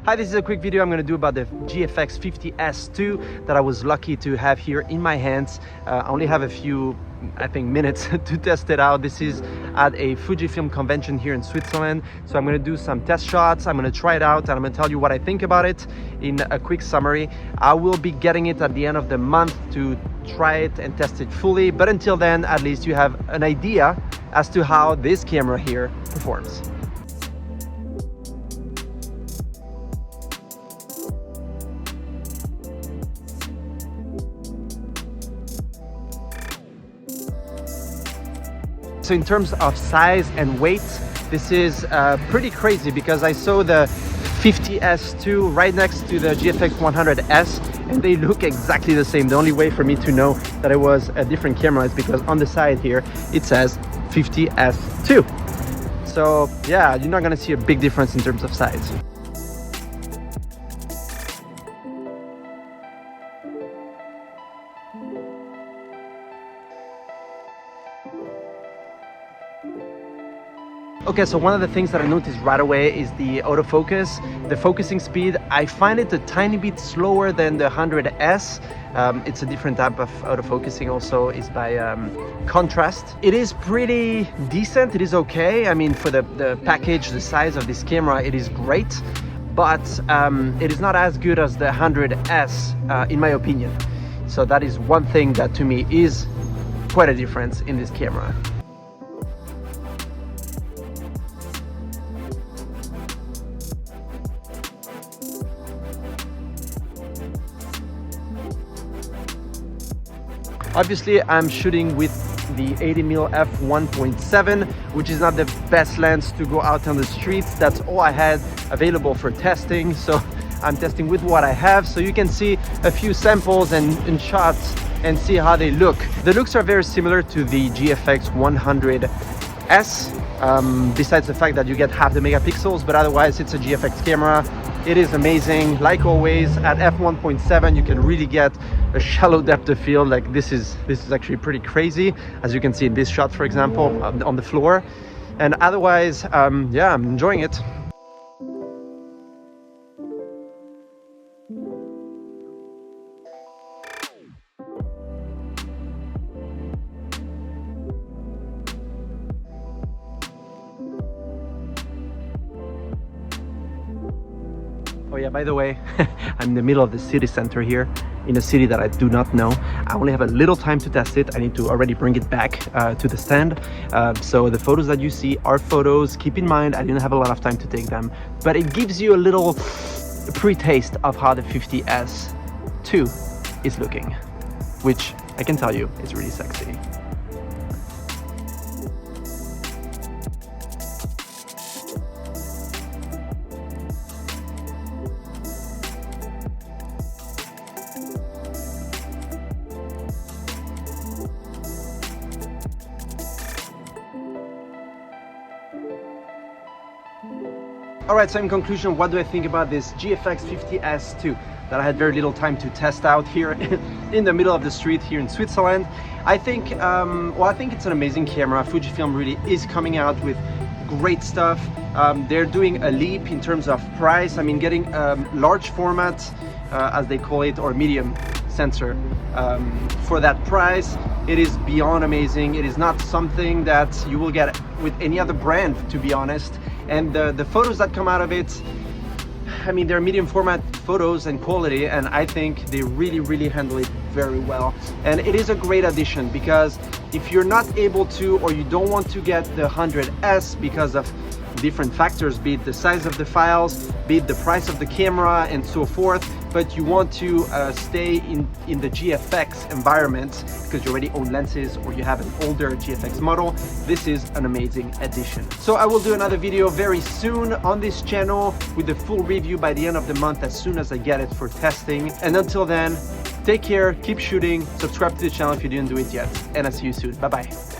Hi, this is a quick video I'm going to do about the GFX 50S2 that I was lucky to have here in my hands. I only have a few, I think, minutes to test it out. This is at a Fujifilm convention here in Switzerland. So I'm going to do some test shots. I'm going to try it out and I'm going to tell you what I think about it in a quick summary. I will be getting it at the end of the month to try it and test it fully. But until then, at least you have an idea as to how this camera here performs. So in terms of size and weight, this is pretty crazy because I saw the 50S2 right next to the GFX 100S and they look exactly the same. The only way for me to know that it was a different camera is because on the side here it says 50S2. So yeah, you're not gonna see a big difference in terms of size. Okay, so one of the things that I noticed right away is the autofocus, the focusing speed. I find it a tiny bit slower than the 100S. It's a different type of autofocusing, also is by contrast. It is pretty decent, it is okay. I mean, for the package, the size of this camera, it is great, but it is not as good as the 100S in my opinion. So that is one thing that to me is quite a difference in this camera. Obviously, I'm shooting with the 80mm f1.7, which is not the best lens to go out on the streets. That's all I had available for testing. So I'm testing with what I have. So you can see a few samples and shots and see how they look. The looks are very similar to the GFX 100S, besides the fact that you get half the megapixels, but otherwise it's a GFX camera. It is amazing. Like always, at f1.7 you can really get a shallow depth of field. Like this is actually pretty crazy, as you can see in this shot, for example, on the floor. And otherwise, yeah, I'm enjoying it. Oh yeah, by the way, I'm in the middle of the city center here, in a city that I do not know. I only have a little time to test it. I need to already bring it back to the stand. So the photos that you see are photos. Keep in mind, I didn't have a lot of time to take them, but it gives you a little pre-taste of how the 50S2 is looking, which I can tell you is really sexy. Alright, so in conclusion, what do I think about this GFX 50S2 that I had very little time to test out here in the middle of the street here in Switzerland? I think, I think it's an amazing camera. Fujifilm really is coming out with great stuff. They're doing a leap in terms of price. I mean, getting large format, as they call it, or medium sensor for that price, it is beyond amazing. It is not something that you will get with any other brand, to be honest. And the photos that come out of it, I mean, they're medium format photos and quality, and I think they really handle it very well. And it is a great addition, because if you're not able to, or you don't want to get the 100S because of different factors, be it the size of the files, be it the price of the camera and so forth, but you want to stay in the GFX environment because you already own lenses or you have an older GFX model, this is an amazing addition. So I will do another video very soon on this channel with the full review by the end of the month as soon as I get it for testing. And until then, take care, keep shooting, subscribe to the channel if you didn't do it yet, and I'll see you soon. Bye bye.